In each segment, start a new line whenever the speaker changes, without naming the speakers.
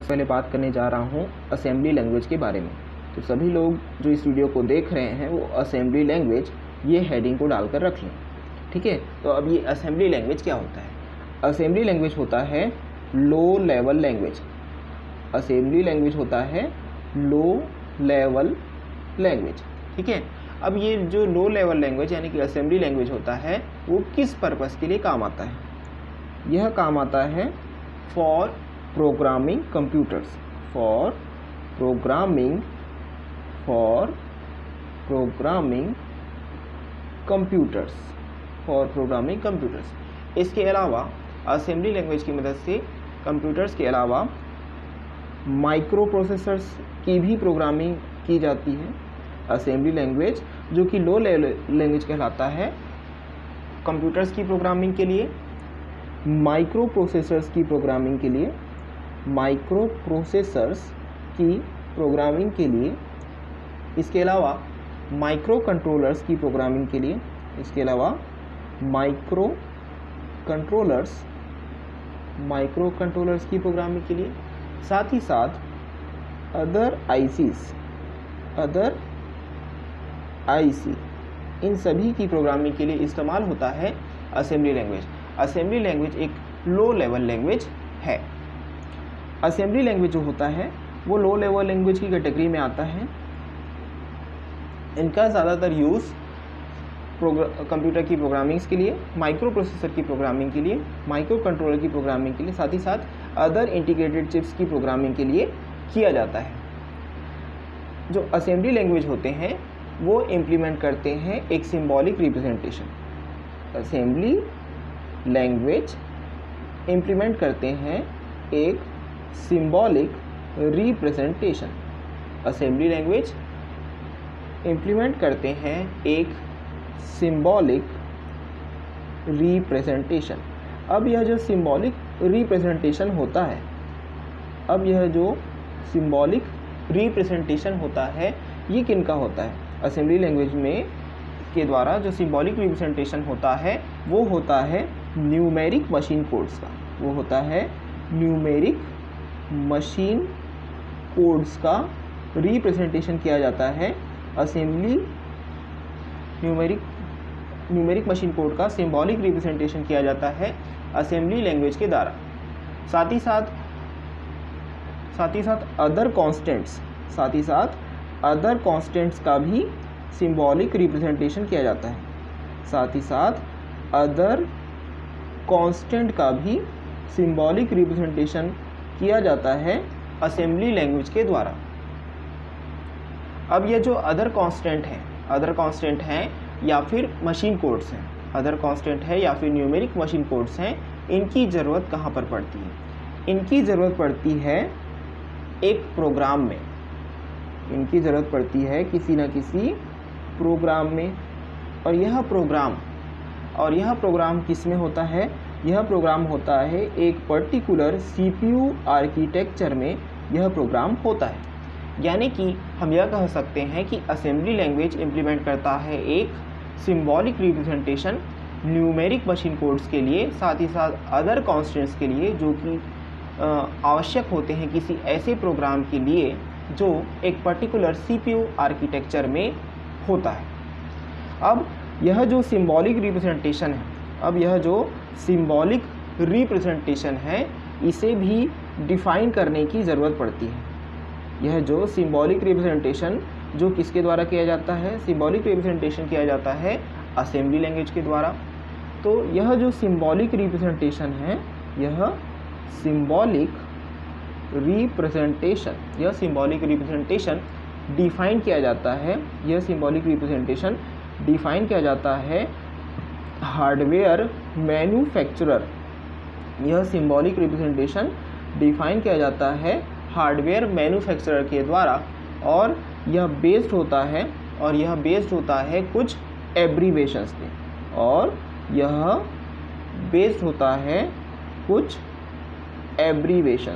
पहले बात करने जा रहा हूँ असेंबली लैंग्वेज के बारे में। तो सभी लोग जो इस वीडियो को देख रहे हैं वो असेंबली लैंग्वेज ये हेडिंग को डालकर रख लें, ठीक है। तो अब ये असेंबली लैंग्वेज क्या होता है? असेंबली लैंग्वेज होता है low level language. Assembly language होता है लो लेवल लैंग्वेज, ठीक है। अब ये जो लो लेवल लैंग्वेज यानी कि असेंबली लैंग्वेज होता है वो किस पर्पज़ के लिए काम आता है? यह काम आता है for programming computers, for programming computers, for programming computers. इसके अलावा असेंबली लैंग्वेज की मदद से कंप्यूटर्स के अलावा माइक्रो प्रोसेसर्स की भी प्रोग्रामिंग की जाती है। असेंबली लैंग्वेज जो कि लो लेवल लैंग्वेज कहलाता है कंप्यूटर्स की प्रोग्रामिंग के लिए, माइक्रो प्रोसेसर्स की प्रोग्रामिंग के लिए, माइक्रो प्रोसेसर्स की प्रोग्रामिंग के लिए, इसके अलावा माइक्रो कंट्रोलर्स की प्रोग्रामिंग के लिए, इसके अलावा माइक्रो कंट्रोलर्स की प्रोग्रामिंग के लिए, साथ ही साथ अदर आईसी इन सभी की प्रोग्रामिंग के लिए इस्तेमाल होता है असेंबली लैंग्वेज। असेंबली लैंग्वेज एक लो लेवल लैंग्वेज है। असेंबली लैंग्वेज जो होता है वो लो लेवल लैंग्वेज की कैटेगरी में आता है। इनका ज़्यादातर यूज़ कंप्यूटर की प्रोग्रामिंग्स के लिए, माइक्रो प्रोसेसर की प्रोग्रामिंग के लिए, माइक्रो कंट्रोलर की प्रोग्रामिंग के लिए, साथ ही साथ अदर इंटीग्रेटेड चिप्स की प्रोग्रामिंग के लिए किया जाता है। जो असेंबली लैंग्वेज होते हैं वो इम्प्लीमेंट करते हैं एक symbolic representation. Assembly language implement करते हैं एक symbolic representation. Assembly language implement करते हैं एक सिंबॉलिक रिप्रेजेंटेशन। अब यह जो सिंबॉलिक रिप्रेजेंटेशन होता है, ये किनका होता है? असेंबली लैंग्वेज में के द्वारा जो सिंबॉलिक रिप्रेजेंटेशन होता है वो होता है न्यूमेरिक मशीन कोड्स का। वो होता है न्यूमेरिक मशीन कोड्स का रिप्रेजेंटेशन किया जाता है। असेंबली न्यूमेरिक मशीन कोड का सिंबॉलिक रिप्रेजेंटेशन किया जाता है असेंबली लैंग्वेज के द्वारा। साथ ही साथ अदर कॉन्स्टेंट्स का भी सिंबॉलिक रिप्रेजेंटेशन किया जाता है। साथ ही साथ अदर कांस्टेंट का भी सिंबॉलिक रिप्रेजेंटेशन किया जाता है असेंबली लैंग्वेज के द्वारा। अब ये जो अदर कांस्टेंट हैं या फिर मशीन कोड्स हैं, अदर कांस्टेंट है या फिर न्यूमेरिक मशीन कोड्स हैं, इनकी ज़रूरत कहाँ पर पड़ती है? इनकी ज़रूरत पड़ती है एक प्रोग्राम में। इनकी ज़रूरत पड़ती है किसी न किसी प्रोग्राम में। और यह प्रोग्राम किस में होता है? यह प्रोग्राम होता है एक पर्टिकुलर CPU आर्किटेक्चर में यह प्रोग्राम होता है। यानी कि हम यह कह सकते हैं कि असेंबली लैंग्वेज इम्प्लीमेंट करता है एक symbolic representation numeric machine codes के लिए, साथ ही साथ अदर कॉन्स्टेंट्स के लिए जो कि आवश्यक होते हैं किसी ऐसे प्रोग्राम के लिए जो एक पर्टिकुलर CPU आर्किटेक्चर में होता है। अब यह जो सिंबॉलिक रिप्रेजेंटेशन है इसे भी डिफ़ाइन करने की ज़रूरत पड़ती है। यह जो सिंबॉलिक रिप्रेजेंटेशन जो किसके द्वारा किया जाता है? सिंबॉलिक रिप्रेजेंटेशन किया जाता है असेंबली लैंग्वेज के द्वारा। तो यह जो सिंबॉलिक रिप्रेजेंटेशन है, यह सिंबॉलिक रिप्रेजेंटेशन डिफाइन किया जाता है हार्डवेयर मैन्युफैक्चरर। यह सिंबॉलिक रिप्रेजेंटेशन डिफाइन किया जाता है हार्डवेयर मैन्युफैक्चरर के द्वारा, और यह बेस्ड होता है कुछ एब्रीवेशंस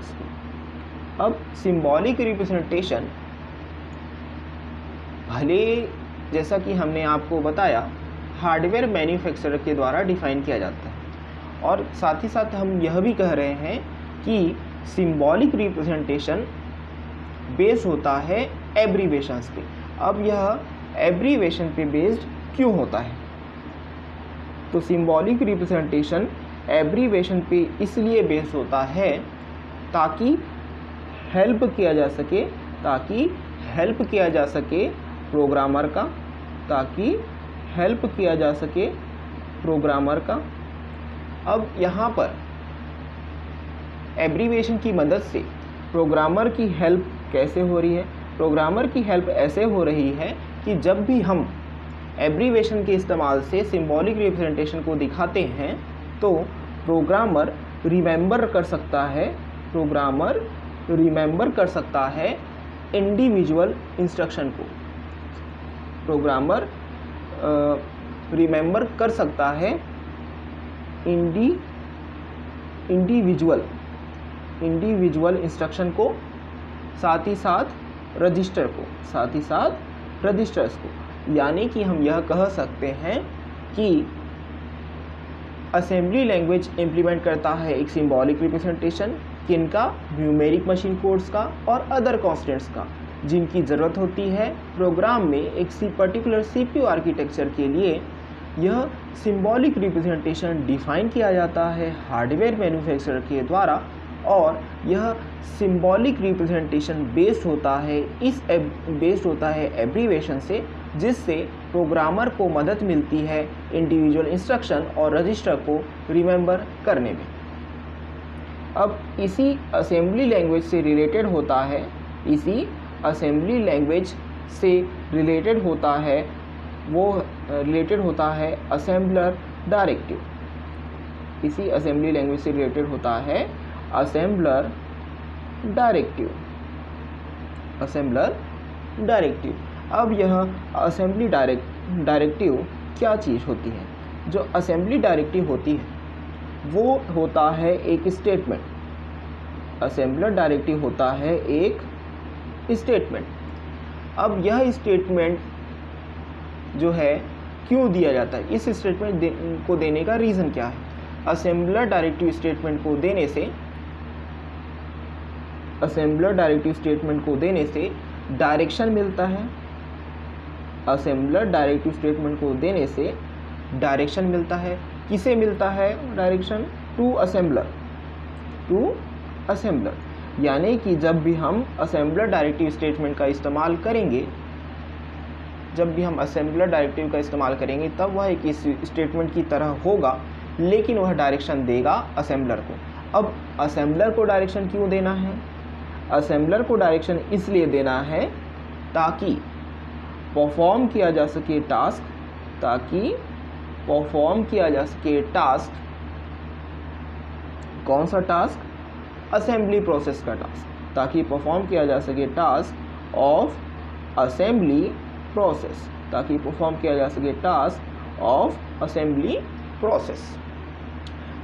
पे, अब सिंबॉलिक रिप्रेजेंटेशन भले जैसा कि हमने आपको बताया हार्डवेयर मैन्युफैक्चरर के द्वारा डिफाइन किया जाता है, और साथ ही साथ हम यह भी कह रहे हैं कि सिंबॉलिक रिप्रेजेंटेशन बेस्ड होता है एब्रीवेशंस पे। अब यह एब्रीवेशन पे बेस्ड क्यों होता है? तो सिंबॉलिक रिप्रेजेंटेशन एब्रीवेशन पे इसलिए बेस्ड होता है ताकि हेल्प किया जा सके प्रोग्रामर का, अब यहाँ पर एब्रीवेशन की मदद से प्रोग्रामर की हेल्प कैसे हो रही है? प्रोग्रामर की हेल्प ऐसे हो रही है कि जब भी हम एब्रीवेशन के इस्तेमाल से सिंबॉलिक रिप्रेजेंटेशन को दिखाते हैं तो प्रोग्रामर रिमेंबर कर सकता है इंडिविजुअल इंस्ट्रक्शन को। प्रोग्रामर रिमेंबर कर सकता है इंडिविजुअल इंस्ट्रक्शन को, साथ ही साथ रजिस्टर्स को। यानी कि हम यह कह सकते हैं कि असेंबली लैंग्वेज इम्प्लीमेंट करता है एक सिंबॉलिक रिप्रेजेंटेशन, किनका? न्यूमेरिक मशीन कोड्स का और अदर कॉन्स्टेंट्स का, जिनकी ज़रूरत होती है प्रोग्राम में एक पर्टिकुलर CPU आर्किटेक्चर के लिए। यह सिंबॉलिक रिप्रेजेंटेशन डिफाइन किया जाता है हार्डवेयर मैन्युफैक्चरर के द्वारा, और यह सिंबॉलिक रिप्रेजेंटेशन बेस्ड होता है एब्रीवेशन से, जिससे प्रोग्रामर को मदद मिलती है इंडिविजुअल इंस्ट्रक्शन और रजिस्टर को रिमेंबर करने में। अब इसी असेंबली लैंग्वेज से रिलेटेड होता है असेंबलर डायरेक्टिव। इसी असेंबली लैंग्वेज से रिलेटेड होता है असेंबलर डायरेक्टिव। अब यह असेंबली डायरेक्टिव क्या चीज़ होती है? जो असेंबली डायरेक्टिव होती है वो होता है एक स्टेटमेंट। असेंबलर डायरेक्टिव होता है एक स्टेटमेंट। अब यह स्टेटमेंट जो है क्यों दिया जाता है? इस स्टेटमेंट को देने का रीज़न क्या है? असेंबलर डायरेक्टिव स्टेटमेंट को देने से डायरेक्शन मिलता है। असेंबलर डायरेक्टिव स्टेटमेंट को देने से डायरेक्शन मिलता है। किसे मिलता है डायरेक्शन? To assembler. यानी कि जब भी हम असेंबलर डायरेक्टिव स्टेटमेंट का इस्तेमाल करेंगे, तब वह एक स्टेटमेंट की तरह होगा, लेकिन वह डायरेक्शन देगा असेंबलर को। अब असेंबलर को डायरेक्शन क्यों देना है? असेंबलर को डायरेक्शन इसलिए देना है ताकि परफॉर्म किया जा सके टास्क। कौन सा टास्क? असेंबली प्रोसेस का टास्क। ताकि परफॉर्म किया जा सके टास्क ऑफ असेंबली प्रोसेस।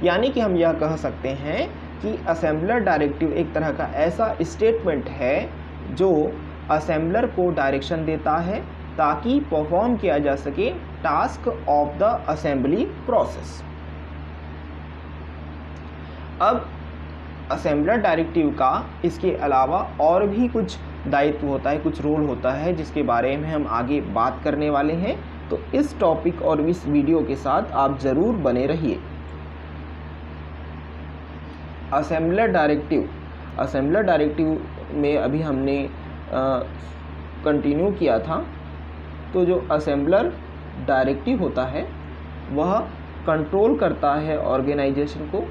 यानी कि हम यह कह सकते हैं कि असेंबलर डायरेक्टिव एक तरह का ऐसा स्टेटमेंट है जो असेंबलर को डायरेक्शन देता है ताकि परफॉर्म किया जा सके task of the assembly process. अब असेंबलर डायरेक्टिव का इसके अलावा और भी कुछ दायित्व होता है, कुछ रोल होता है, जिसके बारे में हम आगे बात करने वाले हैं। तो इस टॉपिक और इस वीडियो के साथ आप ज़रूर बने रहिए। असेंबलर डायरेक्टिव में अभी हमने कंटिन्यू किया था। तो जो असेंबलर डायरेक्टिव होता है वह कंट्रोल करता है ऑर्गेनाइजेशन को,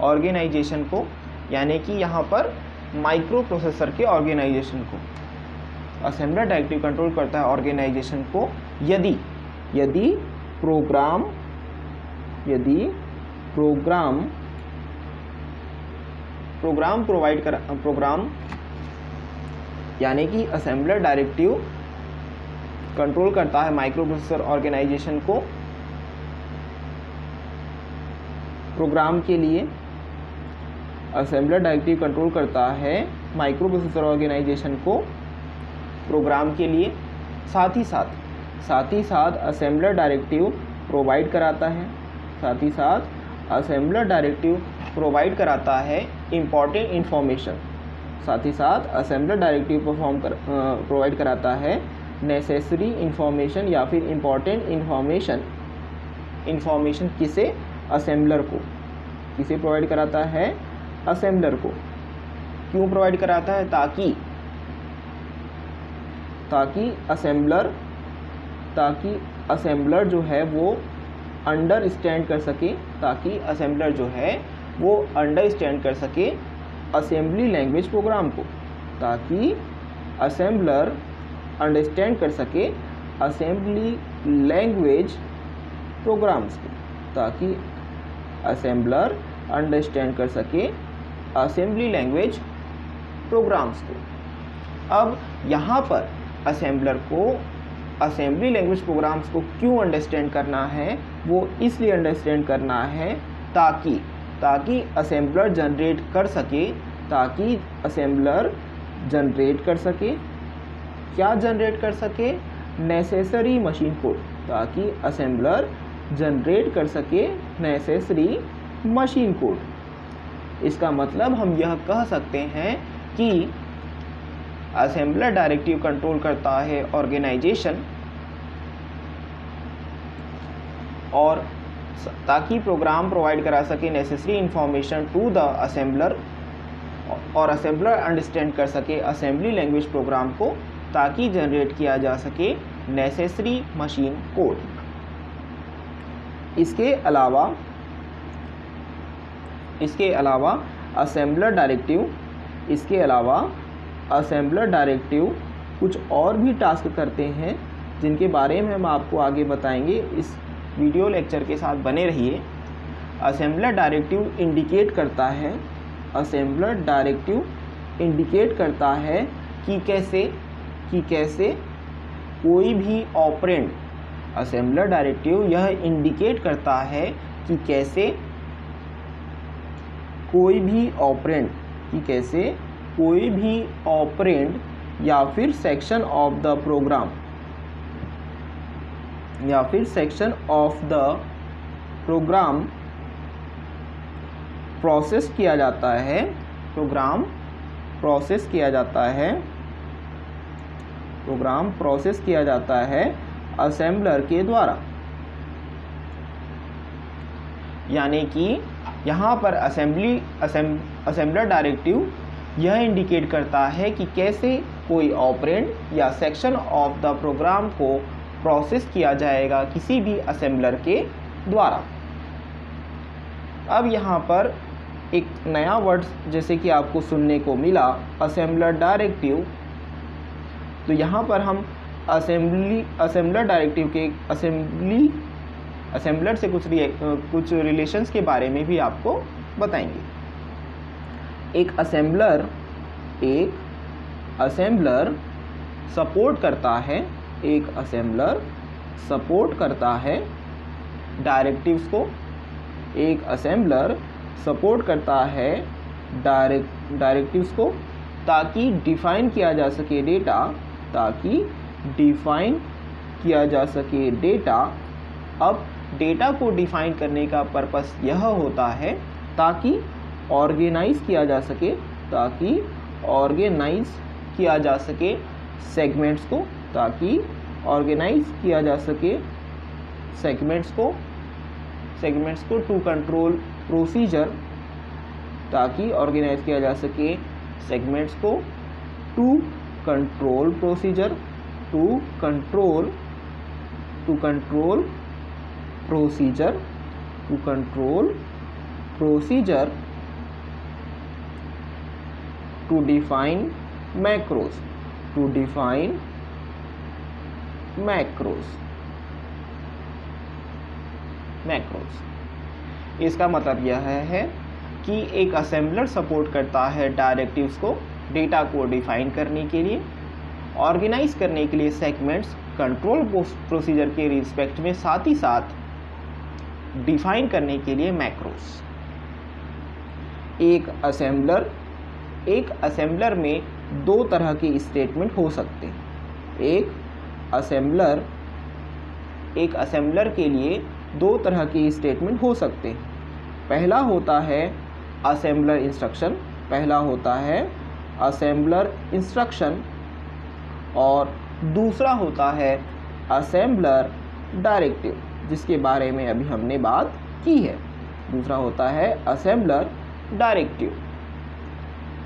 ऑर्गेनाइजेशन को, यानी कि यहाँ पर माइक्रो प्रोसेसर के ऑर्गेनाइजेशन को। असेंबलर डायरेक्टिव कंट्रोल करता है ऑर्गेनाइजेशन को यदि प्रोग्राम यानी कि असेंबलर डायरेक्टिव कंट्रोल करता है माइक्रो प्रोसेसर ऑर्गेनाइजेशन को प्रोग्राम के लिए। असेंबलर डायरेक्टिव कंट्रोल करता है माइक्रो प्रोसेसर ऑर्गेनाइजेशन को प्रोग्राम के लिए। साथ ही साथ साथ ही साथ असेंबलर डायरेक्टिव प्रोवाइड कराता है, साथ ही साथ असेंबलर डायरेक्टिव प्रोवाइड कराता है इम्पॉर्टेंट इन्फॉर्मेशन, साथ ही साथ असेंबलर डायरेक्टिव प्रोवाइड कराता है नेसेसरी इन्फॉर्मेशन या फिर इम्पॉर्टेंट इन्फॉर्मेशन किसे, असेंबलर को। किसे प्रोवाइड कराता है, असेंबलर को। क्यों प्रोवाइड कराता है, ताकि असेंबलर जो है वो अंडरस्टैंड कर सके, ताकि असेंबलर जो है वो अंडरस्टैंड कर सके असेंबली लैंग्वेज प्रोग्राम को, ताकि असेंबलर अंडरस्टैंड कर सके असेंबली लैंग्वेज प्रोग्राम्स को, ताकि असेंबलर अंडरस्टैंड कर सके असेंबली लैंग्वेज प्रोग्राम्स को। अब यहाँ पर असेंबलर को असेंबली लैंग्वेज प्रोग्राम्स को क्यों अंडरस्टैंड करना है, वो इसलिए अंडरस्टैंड करना है ताकि असेंबलर जनरेट कर सके, ताकि असेंबलर जनरेट कर सके, क्या जनरेट कर सके, नेसेसरी मशीन कोड, ताकि असेंबलर जनरेट कर सके नेसेसरी मशीन कोड। इसका मतलब हम यह कह सकते हैं कि असेंबलर डायरेक्टिव कंट्रोल करता है ऑर्गेनाइजेशन, और ताकि प्रोग्राम प्रोवाइड करा सके necessary information to the assembler, और असेंबलर अंडरस्टैंड कर सके असेंबली लैंग्वेज प्रोग्राम को, ताकि जनरेट किया जा सके नेसेसरी मशीन कोड। इसके अलावा असेंबलर डायरेक्टिव कुछ और भी टास्क करते हैं, जिनके बारे में हम आपको आगे बताएंगे। इस वीडियो लेक्चर के साथ बने रहिए। असेंबलर डायरेक्टिव इंडिकेट करता है, असेंबलर डायरेक्टिव इंडिकेट करता है कि कैसे कोई भी ऑपरेंड, असेंबलर डायरेक्टिव यह इंडिकेट करता है कि कैसे कोई भी ऑपरेंड या फिर section of the program process किया जाता है असेंबलर के द्वारा। यानी कि यहाँ पर असेंबलर डायरेक्टिव यह इंडिकेट करता है कि कैसे कोई ऑपरेंड या सेक्शन ऑफ द प्रोग्राम को प्रोसेस किया जाएगा किसी भी असेंबलर के द्वारा। अब यहाँ पर एक नया वर्ड जैसे कि आपको सुनने को मिला, असेंबलर डायरेक्टिव। तो यहाँ पर हम असेंबलर डायरेक्टिव के असेंबलर से कुछ रिलेशंस के बारे में भी आपको बताएंगे। एक असेंबलर सपोर्ट करता है डायरेक्टिव्स को। एक असेंबलर सपोर्ट करता है डायरेक्टिव्स को, ताकि डिफाइन किया जा सके डेटा। अब डेटा को डिफाइन करने का पर्पस यह होता है ताकि ऑर्गेनाइज किया जा सके सेगमेंट्स को, टू कंट्रोल प्रोसीजर, ताकि ऑर्गेनाइज किया जा सके सेगमेंट्स को to control procedure, to control procedure, to define macros. इसका मतलब यह है कि एक असेंबलर सपोर्ट करता है डायरेक्टिव्स को डेटा को डिफाइन करने के लिए, ऑर्गेनाइज करने के लिए सेगमेंट्स कंट्रोल प्रोसीजर के रिस्पेक्ट में, साथ ही साथ डिफाइन करने के लिए मैक्रोस। एक असेंबलर में दो तरह के स्टेटमेंट हो सकते हैं। एक असेंबलर एक असेंबलर के लिए दो तरह की स्टेटमेंट हो सकते हैं। पहला होता है असेंबलर इंस्ट्रक्शन, और दूसरा होता है असेंबलर डायरेक्टिव, जिसके बारे में अभी हमने बात की है। दूसरा होता है असेंबलर डायरेक्टिव।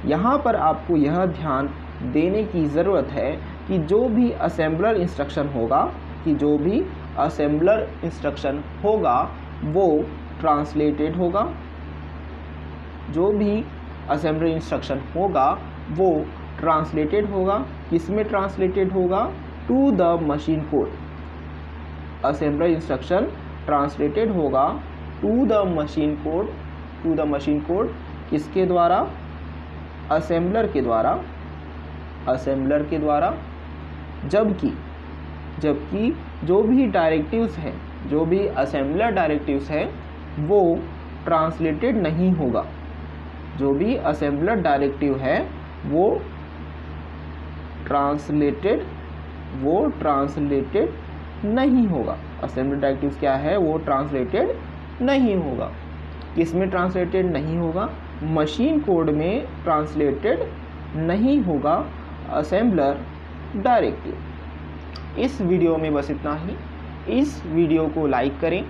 यहाँ पर आपको यह ध्यान देने की ज़रूरत है कि जो भी असेंबलर इंस्ट्रक्शन होगा वो ट्रांसलेटेड होगा। किस में ट्रांसलेटेड होगा? To the machine code. Assembler instruction translated होगा टू द मशीन कोड। किसके द्वारा? असेंबलर के द्वारा। जबकि जो भी असेंबलर डायरेक्टिव्स हैं वो ट्रांसलेटेड नहीं होगा। असेंबलर डायरेक्टिव क्या है? वो ट्रांसलेटेड नहीं होगा। किस में ट्रांसलेटेड नहीं होगा? मशीन कोड में ट्रांसलेटेड नहीं होगा असेंबलर डायरेक्टिव। इस वीडियो में बस इतना ही। इस वीडियो को लाइक करें,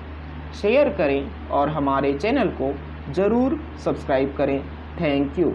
शेयर करें और हमारे चैनल को ज़रूर सब्सक्राइब करें। Thank you.